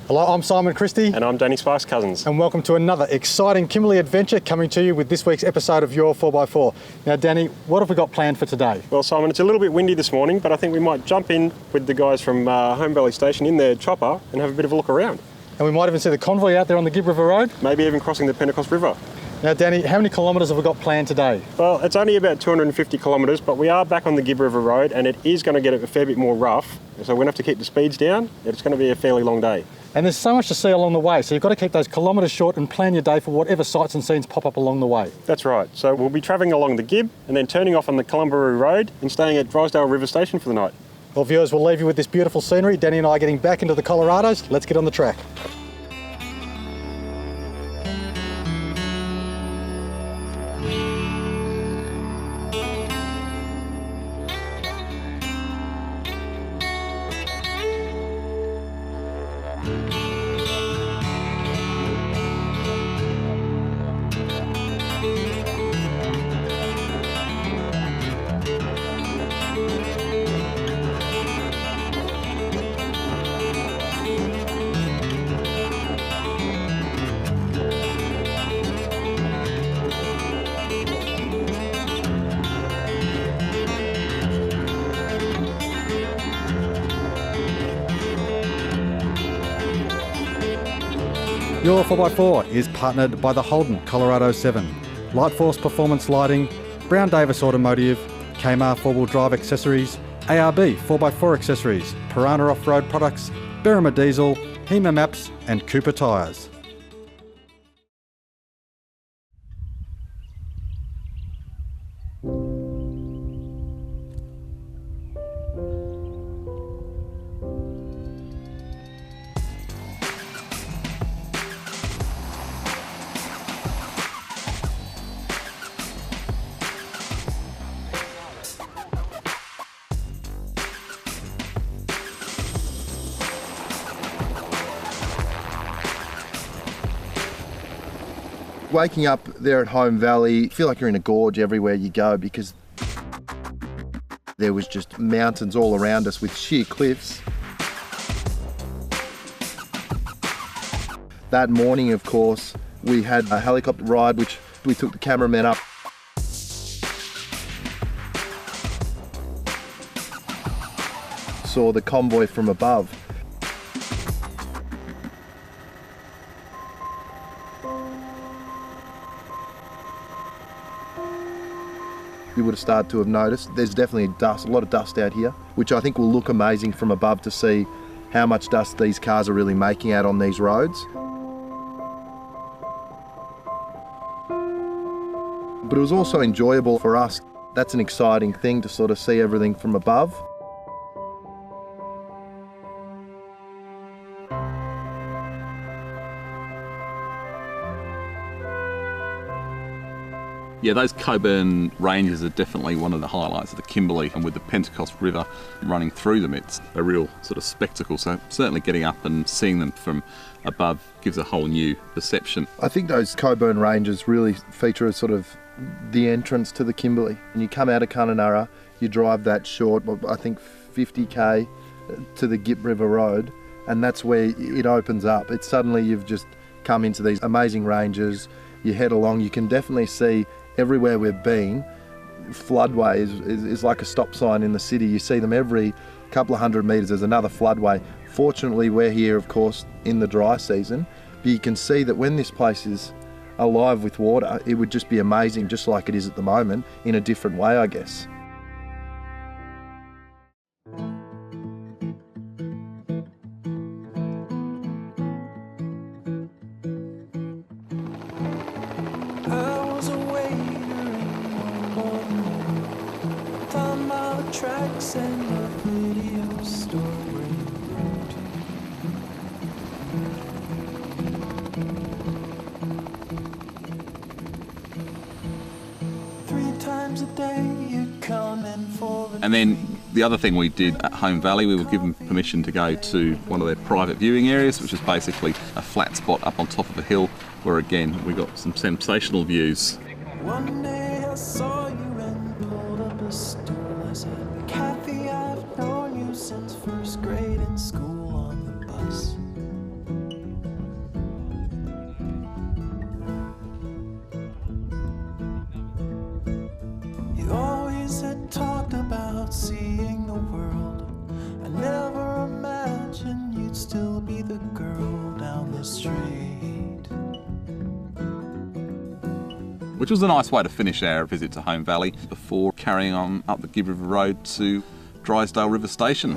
Hello, I'm Simon Christie. And I'm Danny Sparks Cousins. And welcome to another exciting Kimberley adventure coming to you with this week's episode of Your 4x4. Now, Danny, what have we got planned for today? Well, Simon, it's a little bit windy this morning, but I think we might jump in with the guys from Home Valley Station in their chopper and have a bit of a look around. And we might even see the convoy out there on the Gibb River Road. Maybe even crossing the Pentecost River. Now, Danny, how many kilometres have we got planned today? Well, it's only about 250 kilometres, but we are back on the Gibb River Road and it is going to get a fair bit more rough. So we're going to have to keep the speeds down. It's going to be a fairly long day. And there's so much to see along the way, so you've got to keep those kilometres short and plan your day for whatever sights and scenes pop up along the way. That's right. So we'll be travelling along the Gibb and then turning off on the Kalumburu Road and staying at Drysdale River Station for the night. Well, viewers, we'll leave you with this beautiful scenery. Danny and I are getting back into the Colorados. Let's get on the track. Your 4x4 is partnered by the Holden Colorado 7, Light Force Performance Lighting, Brown Davis Automotive, Kmart 4-wheel drive accessories, ARB 4x4 accessories, Piranha Off-Road products, Berrima Diesel, Hema Maps and Cooper tyres. Waking up there at Home Valley, you feel like you're in a gorge everywhere you go because there was just mountains all around us with sheer cliffs. That morning, of course, we had a helicopter ride which we took the cameramen up. Saw the convoy from above. You would have started to have noticed there's definitely a lot of dust out here, which I think will look amazing from above to see how much dust these cars are really making out on these roads. But it was also enjoyable for us. That's an exciting thing to sort of see everything from above. Yeah, those Coburn ranges are definitely one of the highlights of the Kimberley, and with the Pentecost River running through them, it's a real sort of spectacle. So certainly getting up and seeing them from above gives a whole new perception. I think those Coburn ranges really feature as sort of the entrance to the Kimberley. And you come out of Kununurra, you drive that short, I think 50k to the Gibb River Road, and that's where it opens up. It's suddenly you've just come into these amazing ranges, you head along, you can definitely see everywhere we've been, floodway is like a stop sign in the city. You see them every couple of hundred metres, there's another floodway. Fortunately, we're here, of course, in the dry season, but you can see that when this place is alive with water, it would just be amazing, just like it is at the moment, in a different way, I guess. Tracks and a video story. And then the other thing we did at Home Valley, we were given permission to go to one of their private viewing areas, which is basically a flat spot up on top of a hill where again we got some sensational views. One day I saw you and pulled up a stool. I said, Kathy, I've known you since first grade in school on the bus. still be the girl down the street. Which was a nice way to finish our visit to Home Valley before carrying on up the Gibb River Road to Drysdale River Station.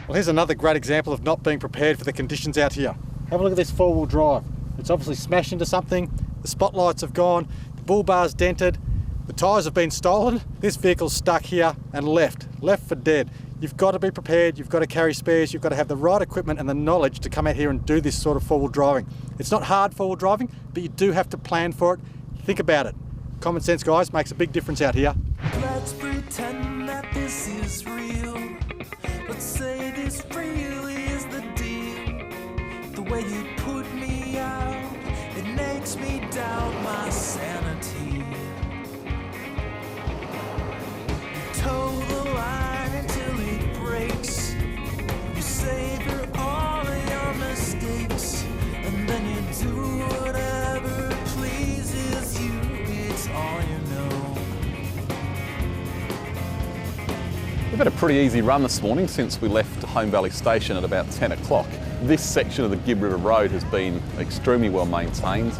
Well, here's another great example of not being prepared for the conditions out here. Have a look at this four-wheel drive. It's obviously smashed into something, the spotlights have gone, the bull bar's dented, the tyres have been stolen, this vehicle's stuck here and left for dead. You've got to be prepared, you've got to carry spares, you've got to have the right equipment and the knowledge to come out here and do this sort of four-wheel driving. It's not hard four-wheel driving, but you do have to plan for it. Think about it. Common sense, guys, makes a big difference out here. Let's pretend that this is real. Let's say this really is the deal. The way you put me out, it makes me doubt my sanity. You toe the line until it breaks. You savor all of your mistakes, and then you do whatever pleases you. It's all you know. We've had a pretty easy run this morning since we left Home Valley Station at about 10 o'clock. This section of the Gibb River Road has been extremely well maintained.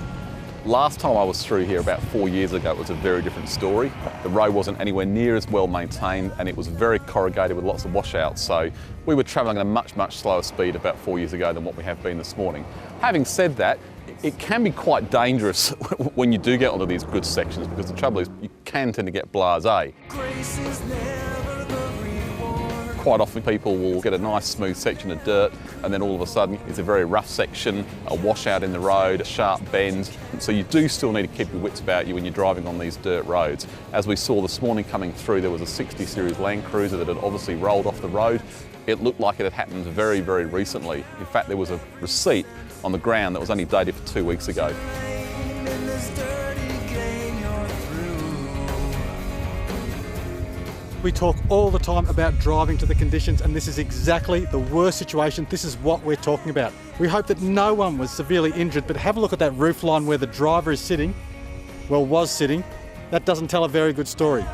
Last time I was through here about 4 years ago, it was a very different story. The road wasn't anywhere near as well maintained and it was very corrugated with lots of washouts. So we were travelling at a much slower speed about 4 years ago than what we have been this morning. Having said that, it can be quite dangerous when you do get onto these good sections, because the trouble is you can tend to get blasé. Grace is never the reward. Quite often people will get a nice smooth section of dirt and then all of a sudden it's a very rough section, a washout in the road, a sharp bend. So you do still need to keep your wits about you when you're driving on these dirt roads. As we saw this morning coming through, there was a 60 series Land Cruiser that had obviously rolled off the road. It looked like it had happened very recently. In fact, there was a receipt on the ground that was only dated for 2 weeks ago. In this dirty game you're through. We talk all the time about driving to the conditions, and this is exactly the worst situation. This is what we're talking about. We hope that no one was severely injured, but have a look at that roof line where the driver is sitting, well, was sitting. That doesn't tell a very good story.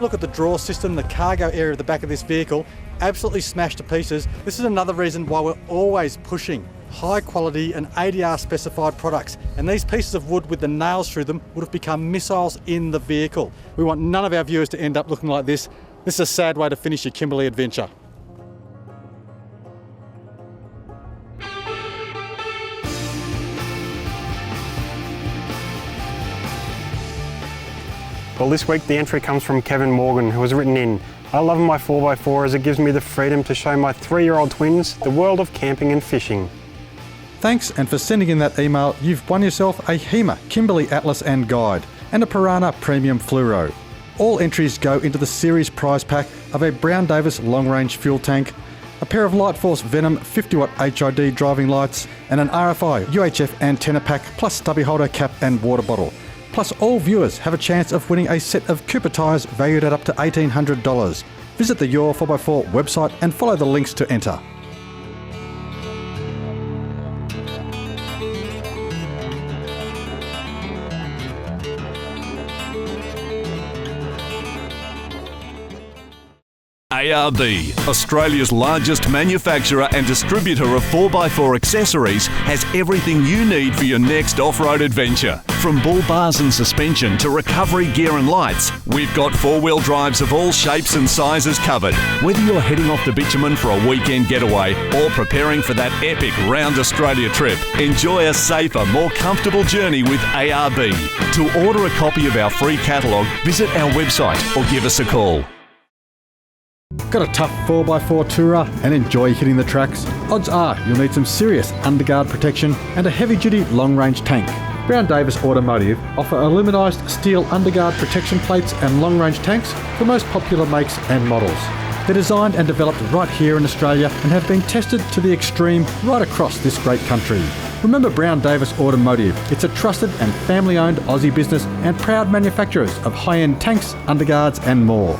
Look at the draw system, the cargo area at the back of this vehicle, absolutely smashed to pieces. This is another reason why we're always pushing high quality and ADR specified products, and these pieces of wood with the nails through them would have become missiles in the vehicle. We want none of our viewers to end up looking like this. This is a sad way to finish your Kimberley adventure. Well, this week the entry comes from Kevin Morgan, who has written in, "I love my 4x4 as it gives me the freedom to show my 3-year-old twins the world of camping and fishing." Thanks, and for sending in that email, you've won yourself a HEMA Kimberley Atlas and Guide and a Piranha Premium Fluoro. All entries go into the series prize pack of a Brown Davis long-range fuel tank, a pair of Light Force Venom 50-watt HID driving lights, and an RFI UHF antenna pack plus stubby holder cap and water bottle. Plus, all viewers have a chance of winning a set of Cooper tyres valued at up to $1,800. Visit the YOUR4X4 website and follow the links to enter. ARB, Australia's largest manufacturer and distributor of 4x4 accessories, has everything you need for your next off-road adventure. From bull bars and suspension to recovery gear and lights, we've got 4-wheel drives of all shapes and sizes covered. Whether you're heading off to bitumen for a weekend getaway or preparing for that epic round Australia trip, enjoy a safer, more comfortable journey with ARB. To order a copy of our free catalogue, visit our website or give us a call. Got a tough 4x4 tourer and enjoy hitting the tracks? Odds are you'll need some serious underguard protection and a heavy-duty long-range tank. Brown Davis Automotive offer aluminised steel underguard protection plates and long-range tanks for most popular makes and models. They're designed and developed right here in Australia and have been tested to the extreme right across this great country. Remember Brown Davis Automotive. It's a trusted and family-owned Aussie business and proud manufacturers of high-end tanks, underguards and more.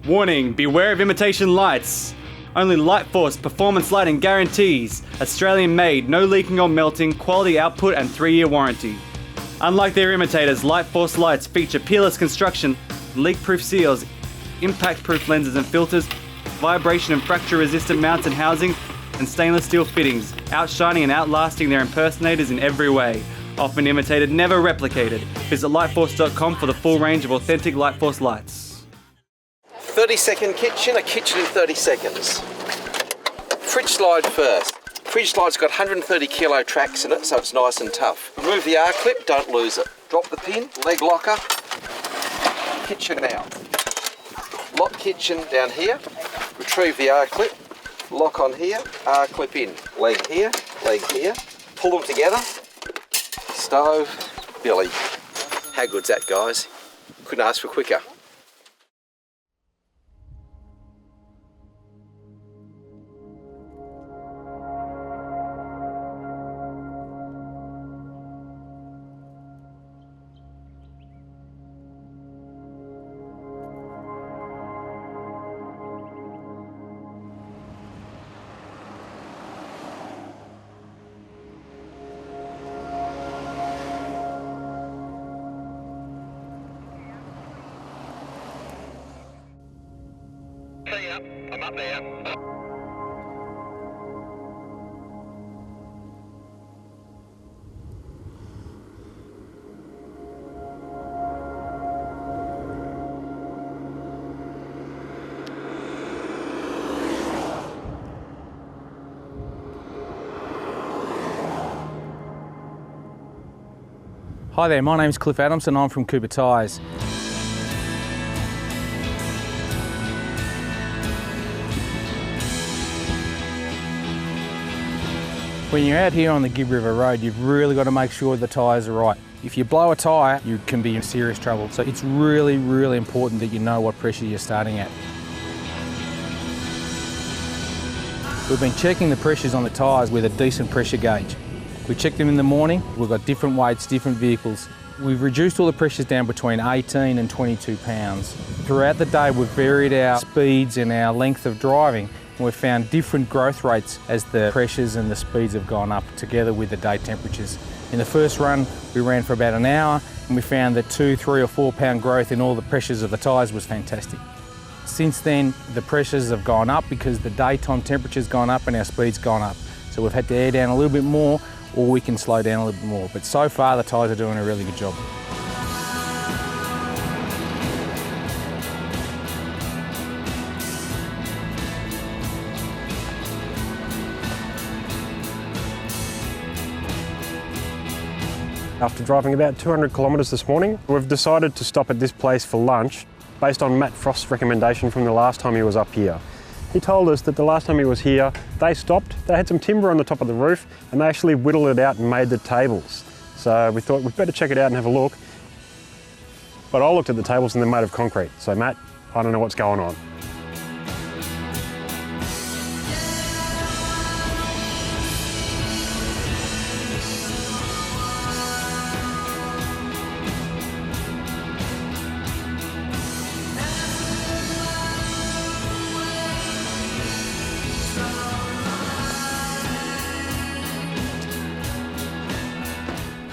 Warning, beware of imitation lights. Only Light Force Performance Lighting guarantees Australian made, no leaking or melting, quality output and 3-year warranty. Unlike their imitators, Light Force lights feature peerless construction, leak-proof seals, impact-proof lenses and filters, vibration and fracture-resistant mounts and housing, and stainless steel fittings, outshining and outlasting their impersonators in every way. Often imitated, never replicated. Visit lightforce.com for the full range of authentic Light Force lights. 30-second kitchen, a kitchen in 30 seconds. Fridge slide first. Fridge slide's got 130 kilo tracks in it, so it's nice and tough. Remove the R-clip, don't lose it. Drop the pin, leg locker, kitchen out. Lock kitchen down here, retrieve the R-clip, lock on here, R-clip in. Leg here, pull them together. Stove, billy. How good's that, guys? Couldn't ask for quicker. I'm up there. Hi there, my name's Cliff Adamson, I'm from Cooper Tyres. When you're out here on the Gibb River Road, you've really got to make sure the tyres are right. If you blow a tyre, you can be in serious trouble. So it's really, really important that you know what pressure you're starting at. We've been checking the pressures on the tyres with a decent pressure gauge. We check them in the morning, we've got different weights, different vehicles. We've reduced all the pressures down between 18 and 22 pounds. Throughout the day, we've varied our speeds and our length of driving. We've found different growth rates as the pressures and the speeds have gone up together with the day temperatures. In the first run, we ran for about an hour and we found that 2, 3 or 4 pound growth in all the pressures of the tyres was fantastic. Since then, the pressures have gone up because the daytime temperature's gone up and our speed's gone up. So we've had to air down a little bit more or we can slow down a little bit more. But so far, the tyres are doing a really good job. After driving about 200 kilometres this morning, we've decided to stop at this place for lunch based on Matt Frost's recommendation from the last time he was up here. He told us that the last time he was here, they stopped, they had some timber on the top of the roof and they actually whittled it out and made the tables. So we thought we'd better check it out and have a look. But I looked at the tables and they're made of concrete. So Matt, I don't know what's going on.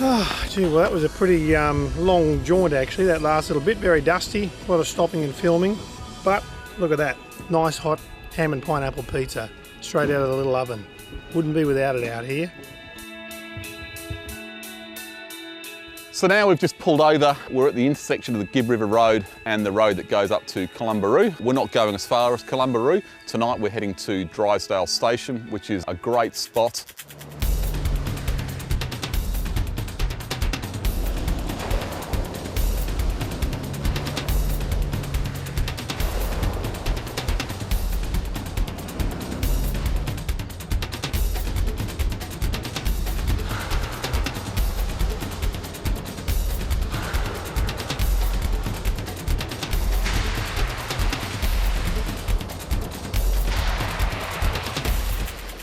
Oh, gee, well that was a pretty long jaunt actually, that last little bit, very dusty, a lot of stopping and filming, but look at that, nice hot ham and pineapple pizza, straight out of the little oven. Wouldn't be without it out here. So now we've just pulled over, we're at the intersection of the Gibb River Road and the road that goes up to Kalumburu. We're not going as far as Kalumburu. Tonight we're heading to Drysdale Station, which is a great spot.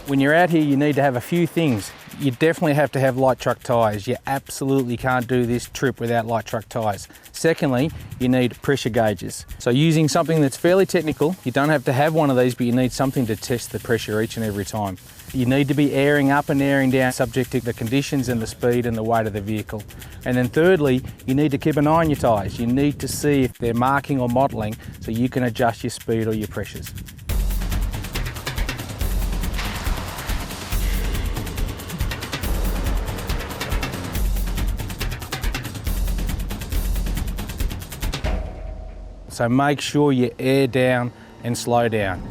When you're out here, you need to have a few things. You definitely have to have light truck tyres. You absolutely can't do this trip without light truck tyres. Secondly, you need pressure gauges. So using something that's fairly technical, you don't have to have one of these, but you need something to test the pressure each and every time. You need to be airing up and airing down, subject to the conditions and the speed and the weight of the vehicle. And then thirdly, you need to keep an eye on your tyres. You need to see if they're marking or modelling so you can adjust your speed or your pressures. So make sure you air down and slow down.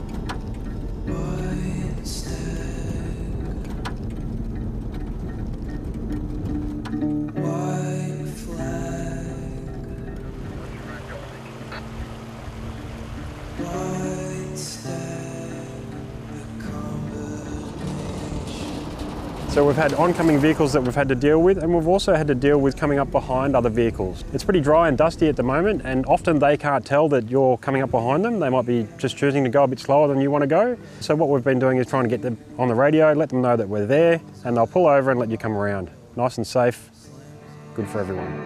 So we've had oncoming vehicles that we've had to deal with, and we've also had to deal with coming up behind other vehicles. It's pretty dry and dusty at the moment, and often they can't tell that you're coming up behind them. They might be just choosing to go a bit slower than you want to go. So what we've been doing is trying to get them on the radio, let them know that we're there, and they'll pull over and let you come around. Nice and safe, good for everyone.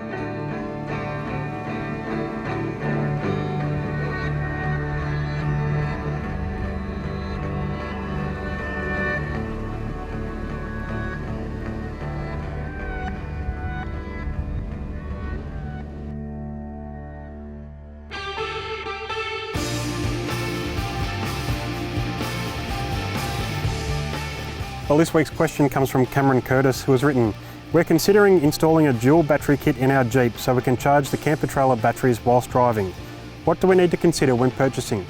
Well, this week's question comes from Cameron Curtis, who has written, "We're considering installing a dual battery kit in our Jeep so we can charge the camper trailer batteries whilst driving. What do we need to consider when purchasing?"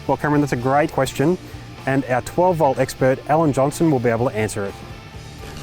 Well, Cameron, that's a great question, and our 12-volt expert, Alan Johnson, will be able to answer it.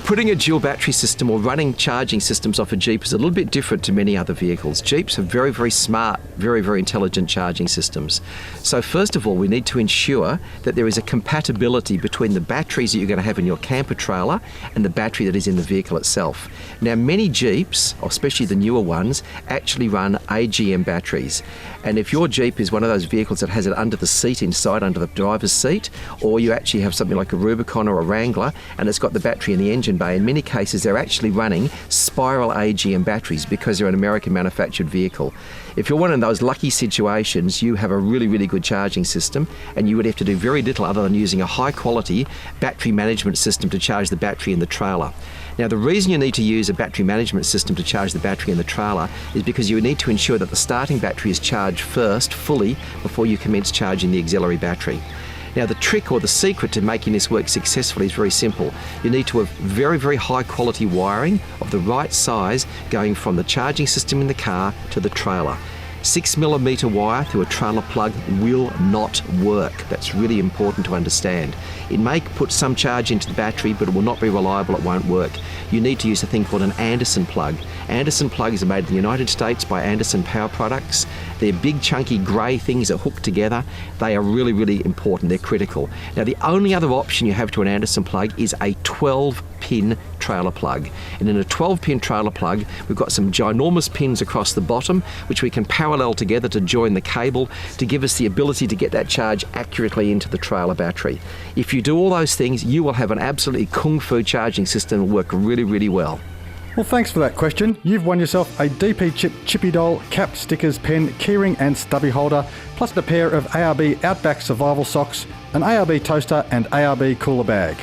Putting a dual battery system or running charging systems off a Jeep is a little bit different to many other vehicles. Jeeps have very, very smart, very, very intelligent charging systems. So first of all, we need to ensure that there is a compatibility between the batteries that you're going to have in your camper trailer and the battery that is in the vehicle itself. Now, many Jeeps, especially the newer ones, actually run AGM batteries. And if your Jeep is one of those vehicles that has it under the seat inside, under the driver's seat, or you actually have something like a Rubicon or a Wrangler and it's got the battery in the engine bay, in many cases they're actually running spiral AGM batteries because they're an American manufactured vehicle. If you're one of those lucky situations, you have a really, really good charging system and you would have to do very little other than using a high quality battery management system to charge the battery in the trailer. Now, the reason you need to use a battery management system to charge the battery in the trailer is because you need to ensure that the starting battery is charged first, fully, before you commence charging the auxiliary battery. Now, the trick or the secret to making this work successfully is very simple. You need to have very, very high quality wiring of the right size going from the charging system in the car to the trailer. 6mm wire through a trailer plug will not work. That's really important to understand. It may put some charge into the battery, but it will not be reliable, it won't work. You need to use a thing called an Anderson plug. Anderson plugs are made in the United States by Anderson Power Products. They're big, chunky, grey things that hook together. They are really, really important. They're critical. Now, the only other option you have to an Anderson plug is a 12-pin trailer plug. And in a 12-pin trailer plug, we've got some ginormous pins across the bottom, which we can parallel together to join the cable to give us the ability to get that charge accurately into the trailer battery. If you do all those things, you will have an absolutely kung fu charging system that will work really, really well. Well, thanks for that question. You've won yourself a DP Chip Chippy Doll, capped stickers, pen, keyring and stubby holder, plus a pair of ARB Outback Survival socks, an ARB toaster and ARB cooler bag.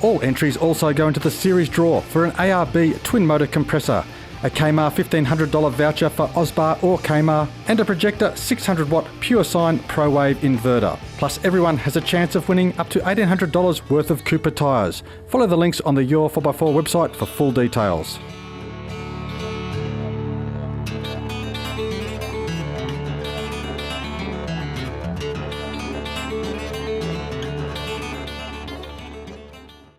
All entries also go into the series draw for an ARB twin motor compressor, a Kmar $1,500 voucher for Osbar or Kmar, and a Projector 600-watt Pure Sine ProWave inverter. Plus, everyone has a chance of winning up to $1,800 worth of Cooper tyres. Follow the links on the YOUR4X4 website for full details.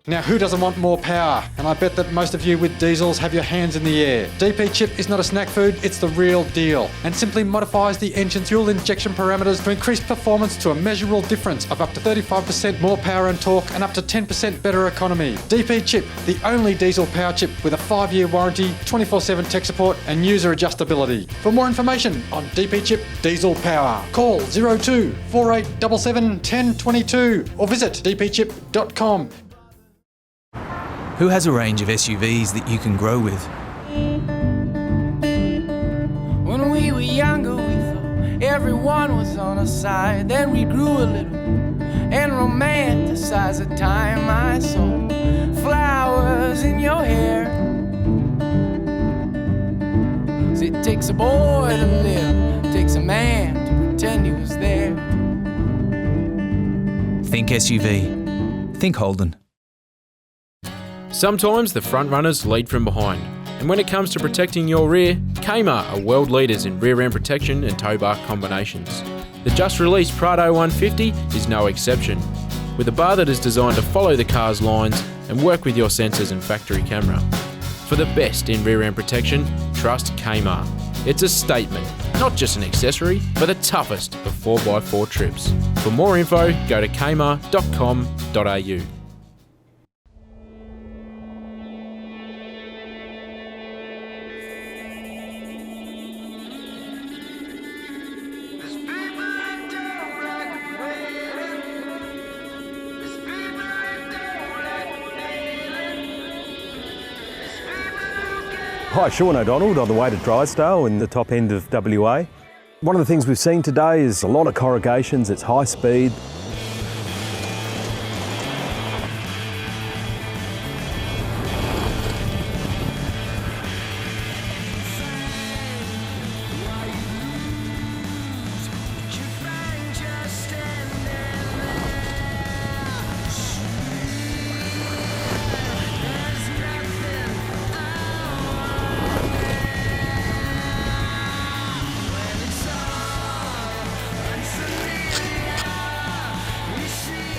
Now, who doesn't want more power? And I bet that most of you with diesels have your hands in the air. DP Chip is not a snack food, it's the real deal, and simply modifies the engine's fuel injection parameters to increase performance to a measurable difference of up to 35% more power and torque and up to 10% better economy. DP Chip, the only diesel power chip with a 5-year warranty, 24/7 tech support and user adjustability. For more information on DP Chip Diesel Power, call 02 4877 1022 or visit dpchip.com. who has a range of SUVs that you can grow with. When we were younger, we thought everyone was on our side. Then we grew a little and romanticized the time I saw flowers in your hair. 'Cause it takes a boy to live, it takes a man to pretend he was there. Think SUV. Think Holden. Sometimes the front runners lead from behind, and when it comes to protecting your rear, Kmart are world leaders in rear end protection and tow bar combinations. The just released Prado 150 is no exception, with a bar that is designed to follow the car's lines and work with your sensors and factory camera. For the best in rear end protection, trust Kmart. It's a statement, not just an accessory, for the toughest of 4x4 trips. For more info, go to kmart.com.au. Hi, Sean O'Donnell on the way to Drysdale in the top end of WA. One of the things we've seen today is a lot of corrugations, it's high speed.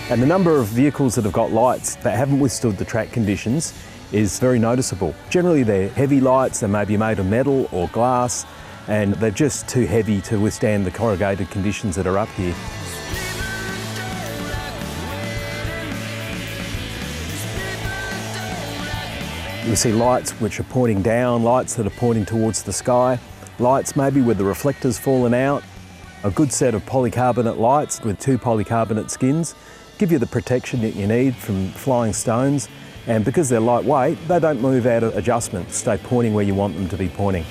And the number of vehicles that have got lights that haven't withstood the track conditions is very noticeable. Generally they're heavy lights, they may be made of metal or glass, and they're just too heavy to withstand the corrugated conditions that are up here. We see lights which are pointing down, lights that are pointing towards the sky, lights maybe with the reflectors fallen out. A good set of polycarbonate lights with 2 polycarbonate skins give you the protection that you need from flying stones, and because they're lightweight, they don't move out of adjustment, stay pointing where you want them to be pointing.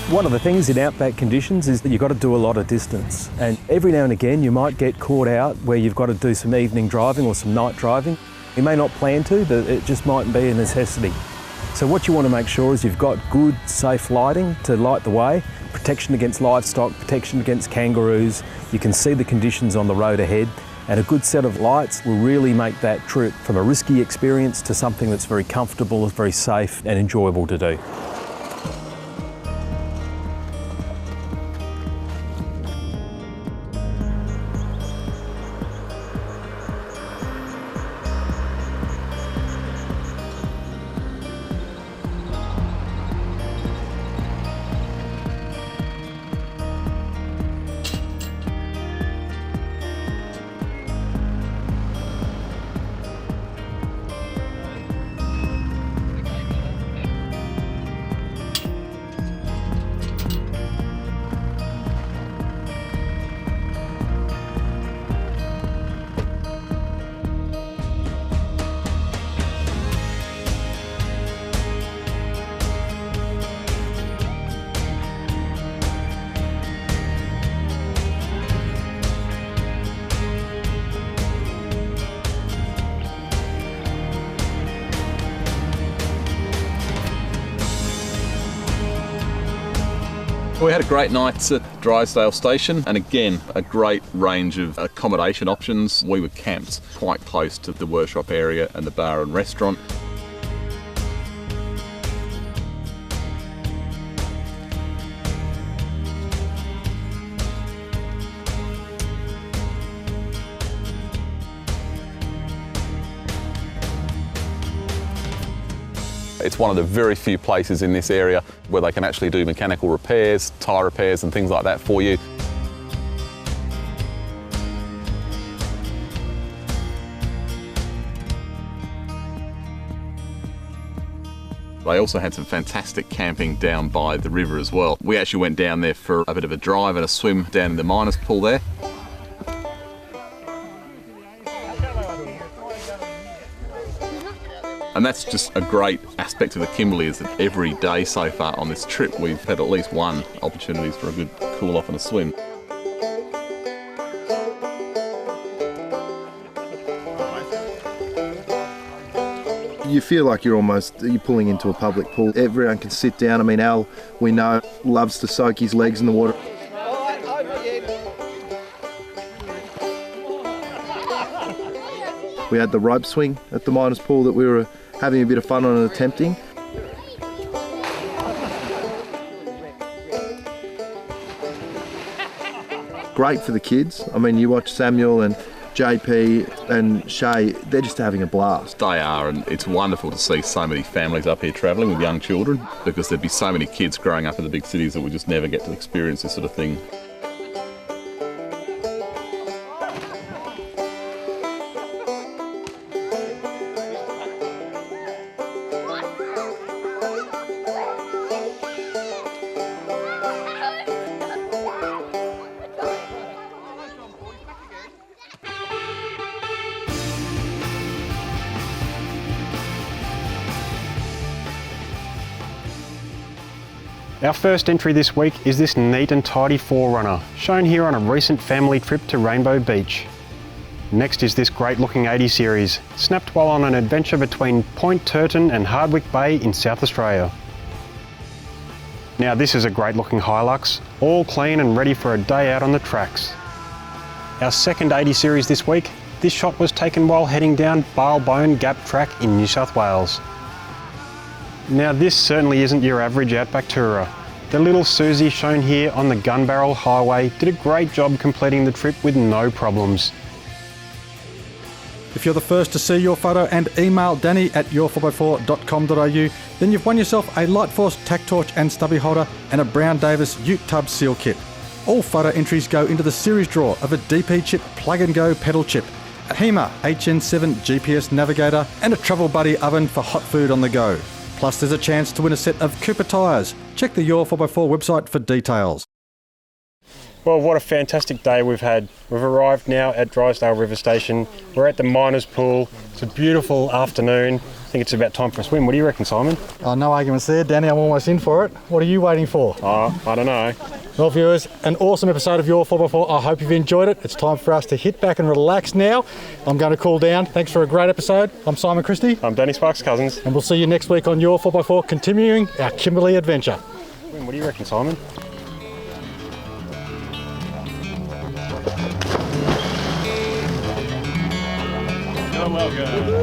One of the things in outback conditions is that you've got to do a lot of distance, and every now and again you might get caught out where you've got to do some evening driving or some night driving. You may not plan to, but it just might be a necessity. So what you want to make sure is you've got good, safe lighting to light the way, protection against livestock, protection against kangaroos. You can see the conditions on the road ahead, and a good set of lights will really make that trip from a risky experience to something that's very comfortable, very safe and enjoyable to do. We had a great night at Drysdale Station, and again a great range of accommodation options. We were camped quite close to the workshop area and the bar and restaurant. It's one of the very few places in this area where they can actually do mechanical repairs, tyre repairs and things like that for you. They also had some fantastic camping down by the river as well. We actually went down there for a bit of a drive and a swim down in the miners' pool there. And that's just a great aspect of the Kimberley, is that every day so far on this trip we've had at least one opportunity for a good cool off and a swim. You feel like you're pulling into a public pool. Everyone can sit down. I mean, Al, we know, loves to soak his legs in the water. We had the rope swing at the miners' pool that we were having a bit of fun on and attempting. Great for the kids. I mean, you watch Samuel and JP and Shay, they're just having a blast. They are, and it's wonderful to see so many families up here travelling with young children, because there'd be so many kids growing up in the big cities that would just never get to experience this sort of thing. Our first entry this week is this neat and tidy 4Runner, shown here on a recent family trip to Rainbow Beach. Next is this great looking 80 series, snapped while on an adventure between Point Turton and Hardwick Bay in South Australia. Now this is a great looking Hilux, all clean and ready for a day out on the tracks. Our second 80 series this week, this shot was taken while heading down Barlbone Gap Track in New South Wales. Now this certainly isn't your average outback tourer. The little Susie shown here on the Gun Barrel Highway did a great job completing the trip with no problems. If you're the first to see your photo and email Danny at your4x4.com.au, then you've won yourself a Light Force tack torch and stubby holder and a Brown Davis Ute Tub seal kit. All photo entries go into the series draw of a DP chip plug and go pedal chip, a HEMA HN7 GPS navigator and a Travel Buddy oven for hot food on the go. Plus there's a chance to win a set of Cooper tyres. Check the Your4x4 website for details. Well, what a fantastic day we've had. We've arrived now at Drysdale River Station. We're at the miners' pool. It's a beautiful afternoon. I think it's about time for a swim. What do you reckon, Simon? Oh, no arguments there, Danny. I'm almost in for it. What are you waiting for? Oh, I don't know. Well, viewers, an awesome episode of Your4x4. I hope you've enjoyed it. It's time for us to hit back and relax now. I'm going to cool down. Thanks for a great episode. I'm Simon Christie. I'm Danny Sparks Cousins. And we'll see you next week on Your4x4, continuing our Kimberley adventure. What do you reckon, Simon? Well, good.